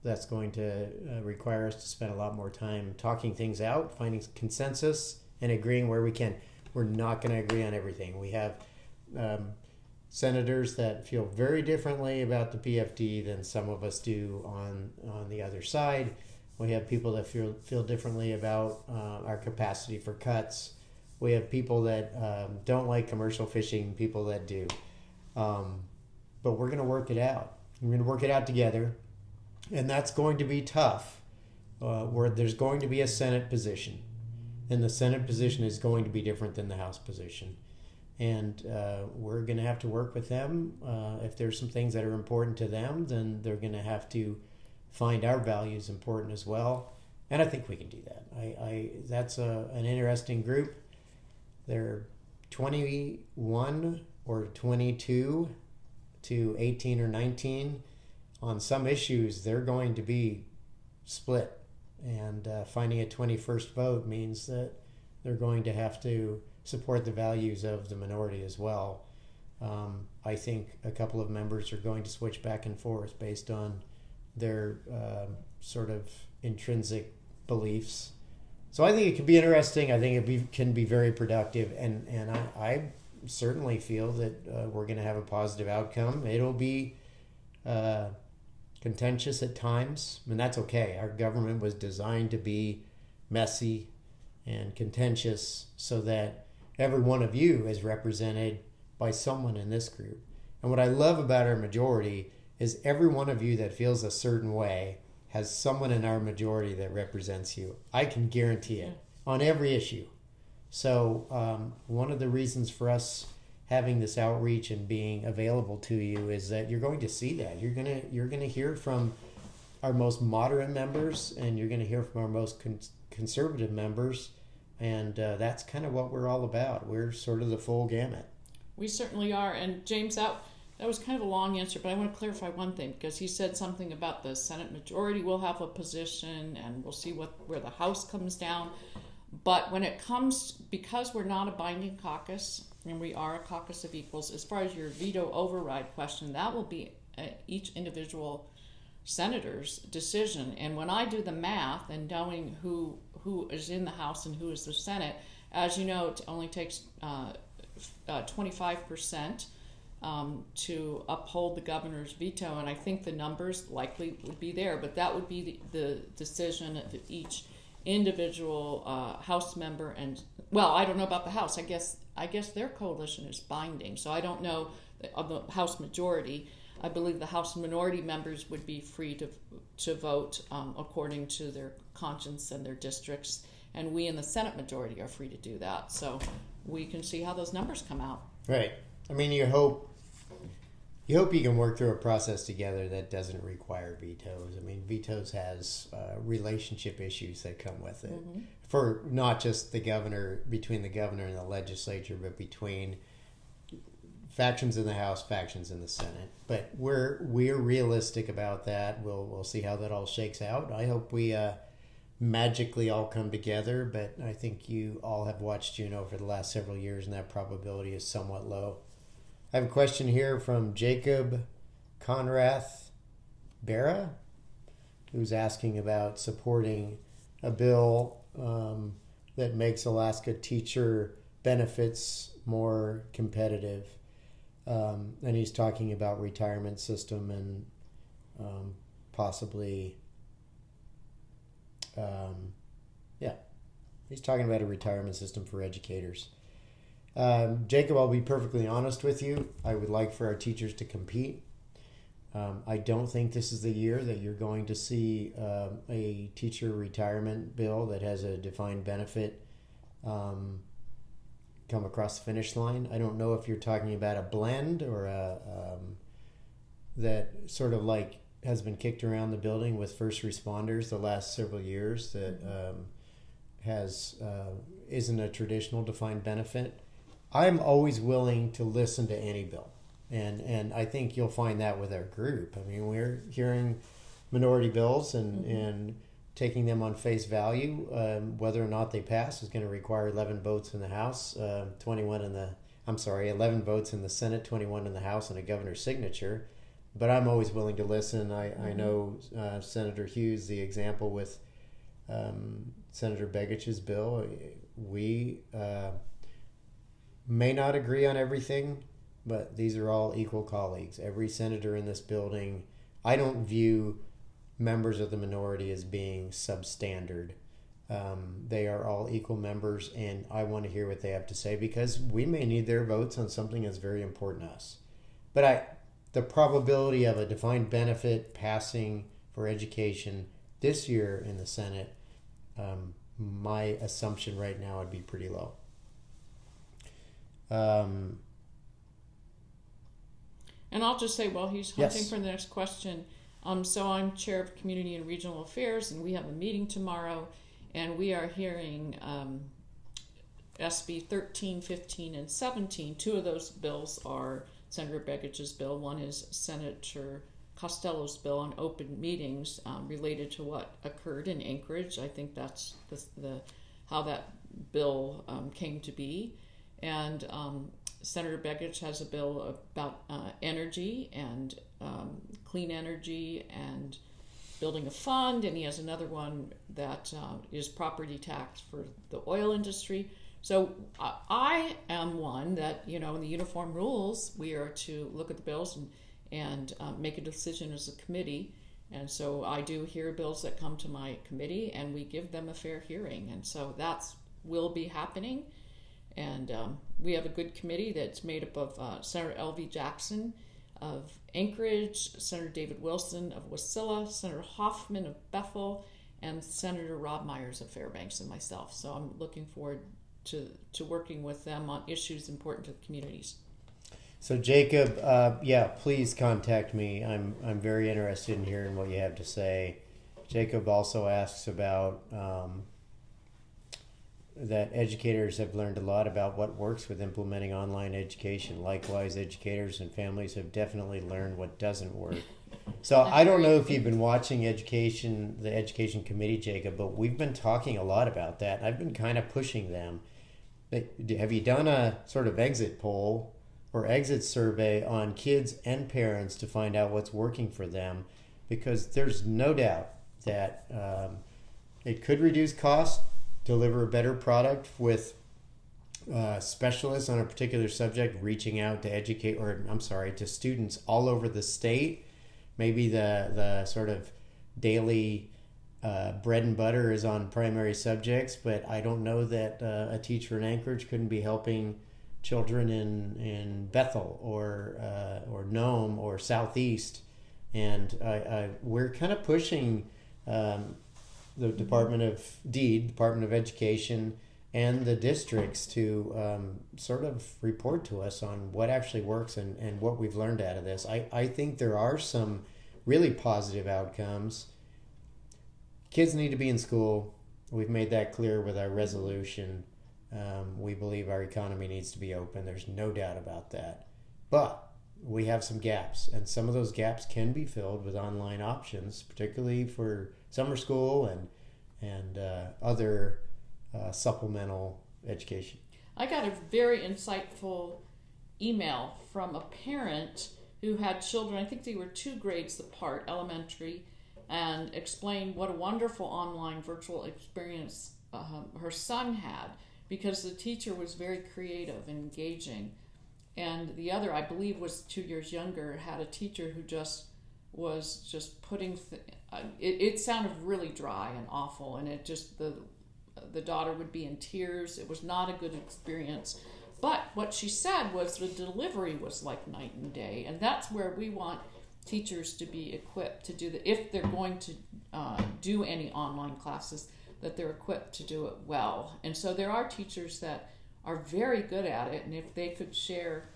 That's going to require us to spend a lot more time talking things out, finding consensus, and agreeing where we can. We're not going to agree on everything. We have senators that feel very differently about the PFD than some of us do on the other side. We have people that feel differently about our capacity for cuts. We have people that don't like commercial fishing, people that do. But we're going to work it out. We're going to work it out together. And that's going to be tough, where there's going to be a Senate position. and the Senate position is going to be different than the House position. And we're going to have to work with them. If there's some things that are important to them, then they're going to have to find our values important as well. And I think we can do that. That's an interesting group. They're 21 or 22 to 18 or 19. On some issues, they're going to be split. And finding a 21st vote means that they're going to have to support the values of the minority as well. I think a couple of members are going to switch back and forth based on their sort of intrinsic beliefs. So I think it could be interesting. I think it can be very productive, and I certainly feel that we're going to have a positive outcome. It'll be contentious at times, and that's okay. Our government was designed to be messy and contentious so that every one of you is represented by someone in this group. And what I love about our majority is every one of you that feels a certain way has someone in our majority that represents you. I can guarantee it on every issue. So one of the reasons for us having this outreach and being available to you is that you're going to see that. You're gonna hear from our most moderate members, and you're going to hear from our most conservative members. And that's kind of what we're all about. We're sort of the full gamut. We certainly are. And James, that was kind of a long answer, but I want to clarify one thing, because he said something about the Senate majority will have a position, and we'll see where the House comes down. But when it comes, because we're not a binding caucus, and we are a caucus of equals, as far as your veto override question, that will be each individual senator's decision. And when I do the math and knowing who is in the House and who is the Senate, as you know, it only takes 25% to uphold the governor's veto, and I think the numbers likely would be there, but that would be the decision of each individual House member. And well, I don't know about the House. I guess their coalition is binding, so I don't know of the House majority. I believe the House minority members would be free to vote according to their conscience and their districts, and we in the Senate majority are free to do that. So we can see how those numbers come out. Right. I mean, you hope you can work through a process together that doesn't require vetoes. I mean, vetoes has relationship issues that come with it, for not just between the governor and the legislature, but between factions in the House, factions in the Senate. But we're realistic about that. We'll see how that all shakes out. I hope we magically all come together, but I think you all have watched Juneau for the last several years, and that probability is somewhat low. I have a question here from Jacob Conrath Barra, who's asking about supporting a bill that makes Alaska teacher benefits more competitive. And he's talking about retirement system and possibly, he's talking about a retirement system for educators. Jacob, I'll be perfectly honest with you. I would like for our teachers to compete. I don't think this is the year that you're going to see a teacher retirement bill that has a defined benefit come across the finish line. I don't know if you're talking about a blend or that sort of like has been kicked around the building with first responders the last several years that isn't a traditional defined benefit. I'm always willing to listen to any bill, and I think you'll find that with our group. I mean, we're hearing minority bills and taking them on face value. Whether or not they pass is going to require 11 votes in the House, 11 votes in the Senate, 21 in the House, and a governor's signature. But I'm always willing to listen. I know Senator Hughes, the example with Senator Begich's bill. We may not agree on everything, but these are all equal colleagues. Every senator in this building, I don't view members of the minority as being substandard. They are all equal members, and I want to hear what they have to say because we may need their votes on something that's very important to us. But the probability of a defined benefit passing for education this year in the Senate, my assumption right now would be pretty low. And I'll just say, while he's hunting Yes. for the next question, so I'm chair of Community and Regional Affairs, and we have a meeting tomorrow, and we are hearing SB 13, 15, and 17. Two of those bills are Senator Begich's bill. One is Senator Costello's bill on open meetings related to what occurred in Anchorage. I think that's the how that bill came to be. And Senator Begich has a bill about energy and clean energy and building a fund, and he has another one that is property tax for the oil industry. So I am one that, in the uniform rules, we are to look at the bills and make a decision as a committee. And so I do hear bills that come to my committee, and we give them a fair hearing. And so that's will be happening. And we have a good committee that's made up of Senator L.V. Jackson of Anchorage, Senator David Wilson of Wasilla, Senator Hoffman of Bethel, and Senator Rob Myers of Fairbanks, and myself. So I'm looking forward to working with them on issues important to the communities. So Jacob, please contact me. I'm very interested in hearing what you have to say. Jacob also asks about that educators have learned a lot about what works with implementing online education. Likewise, educators and families have definitely learned what doesn't work. So I don't know if you've been watching the education committee, Jacob, but we've been talking a lot about that. I've been kind of pushing them. Have you done a sort of exit poll or exit survey on kids and parents to find out what's working for them? Because there's no doubt that it could reduce costs, deliver a better product with specialists on a particular subject reaching out to students all over the state. Maybe the sort of daily bread and butter is on primary subjects, but I don't know that a teacher in Anchorage couldn't be helping children in Bethel or Nome or Southeast. And we're kind of pushing the Department of Education, and the districts to sort of report to us on what actually works and what we've learned out of this. I think there are some really positive outcomes. Kids need to be in school. We've made that clear with our resolution. We believe our economy needs to be open. There's no doubt about that. But we have some gaps, and some of those gaps can be filled with online options, particularly for summer school and other supplemental education. I got a very insightful email from a parent who had children, I think they were 2 grades apart, elementary, and explained what a wonderful online virtual experience her son had, because the teacher was very creative and engaging. And the other, I believe, was 2 years younger, had a teacher who was just putting it sounded really dry and awful, and it just the daughter would be in tears. It was not a good experience. But what she said was the delivery was like night and day, and that's where we want teachers to be equipped to do that. If they're going to do any online classes, that they're equipped to do it well. And so there are teachers that are very good at it, and if they could share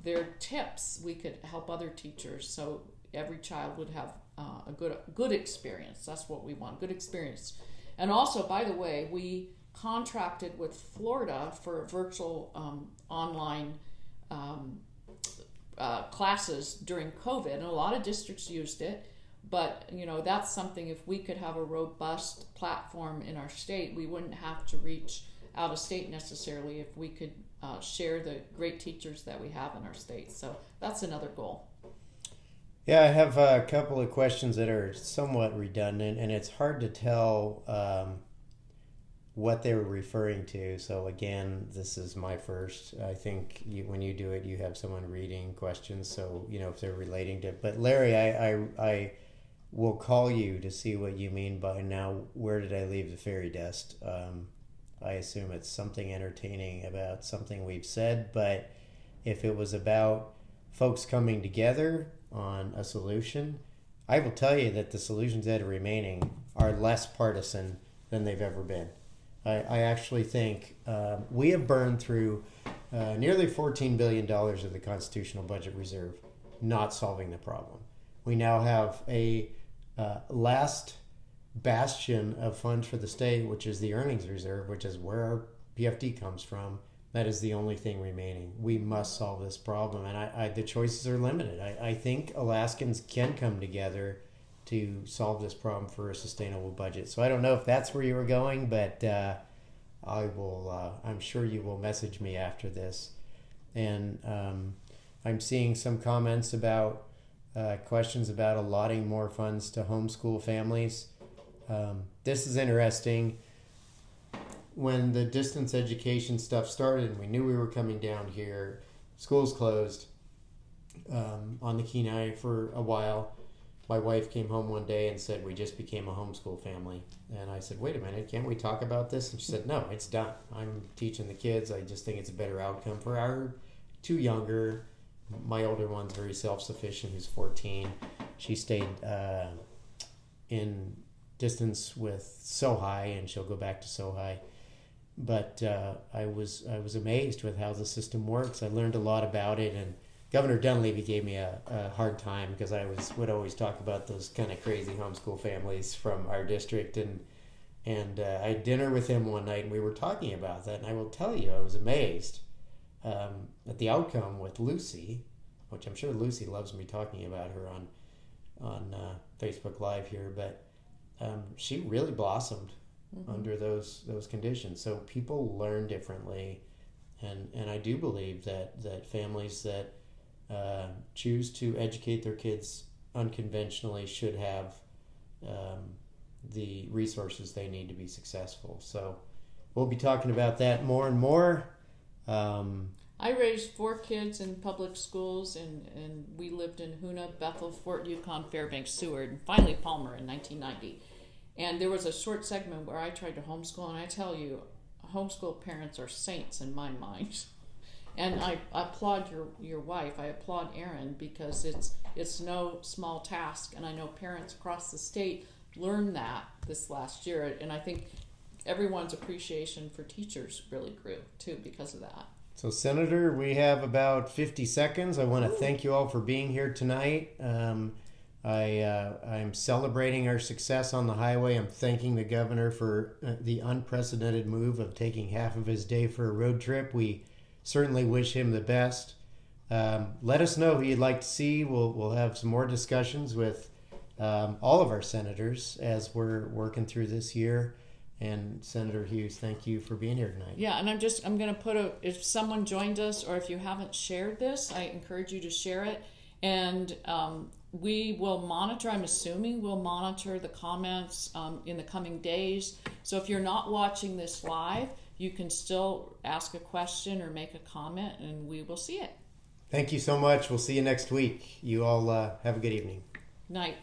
their tips, we could help other teachers, so every child would have a good experience. That's what we want, good experience. And also, by the way, we contracted with Florida for virtual online classes during COVID, and a lot of districts used it. But that's something, if we could have a robust platform in our state, we wouldn't have to reach out of state necessarily if we could share the great teachers that we have in our state. So that's another goal. Yeah, I have a couple of questions that are somewhat redundant, and it's hard to tell what they were referring to. So again, this is my first. I think when you do it, you have someone reading questions, so if they're relating to. But Larry, I will call you to see what you mean by now. Where did I leave the fairy dust? I assume it's something entertaining about something we've said, but if it was about folks coming together on a solution, I will tell you that the solutions that are remaining are less partisan than they've ever been. I actually think we have burned through nearly $14 billion of the constitutional budget reserve, not solving the problem. We now have a last bastion of funds for the state, which is the earnings reserve, which is where our PFD comes from. That is the only thing remaining. We must solve this problem, and the choices are limited. I think Alaskans can come together to solve this problem for a sustainable budget. So I don't know if that's where you were going, but I will. I'm sure you will message me after this. And I'm seeing some comments about questions about allotting more funds to homeschool families. This is interesting. When the distance education stuff started and we knew we were coming down here, schools closed on the Kenai for a while. My wife came home one day and said, we just became a homeschool family. And I said, wait a minute, can't we talk about this? And she said, no, it's done. I'm teaching the kids. I just think it's a better outcome for our two younger. My older one's very self-sufficient, who's 14. She stayed in distance with Sohai, and she'll go back to Sohai. But I was amazed with how the system works. I learned a lot about it, and Governor Dunleavy gave me a hard time because I would always talk about those kind of crazy homeschool families from our district, and I had dinner with him one night, and we were talking about that. And I will tell you, I was amazed at the outcome with Lucy, which I'm sure Lucy loves me talking about her on Facebook Live here, but she really blossomed under those conditions. So people learn differently, and I do believe that families that choose to educate their kids unconventionally should have the resources they need to be successful. So we'll be talking about that more and more. I raised 4 kids in public schools, and we lived in Hoona, Bethel, Fort Yukon, Fairbanks, Seward, and finally Palmer in 1990. And there was a short segment where I tried to homeschool, and I tell you, homeschool parents are saints in my mind. And I applaud your wife. I applaud Erin, because it's no small task, and I know parents across the state learned that this last year, and I think everyone's appreciation for teachers really grew too because of that. So, Senator, we have about 50 seconds. I want to thank you all for being here tonight. I'm celebrating our success on the highway. I'm thanking the governor for the unprecedented move of taking half of his day for a road trip. We certainly wish him the best. Let us know who you'd like to see. We'll have some more discussions with all of our senators as we're working through this year. And Senator Hughes, thank you for being here tonight. Yeah, and I'm going to put if someone joined us, or if you haven't shared this, I encourage you to share it. And we will monitor, I'm assuming we'll monitor the comments in the coming days. So if you're not watching this live, you can still ask a question or make a comment, and we will see it. Thank you so much. We'll see you next week. You all have a good evening. Night.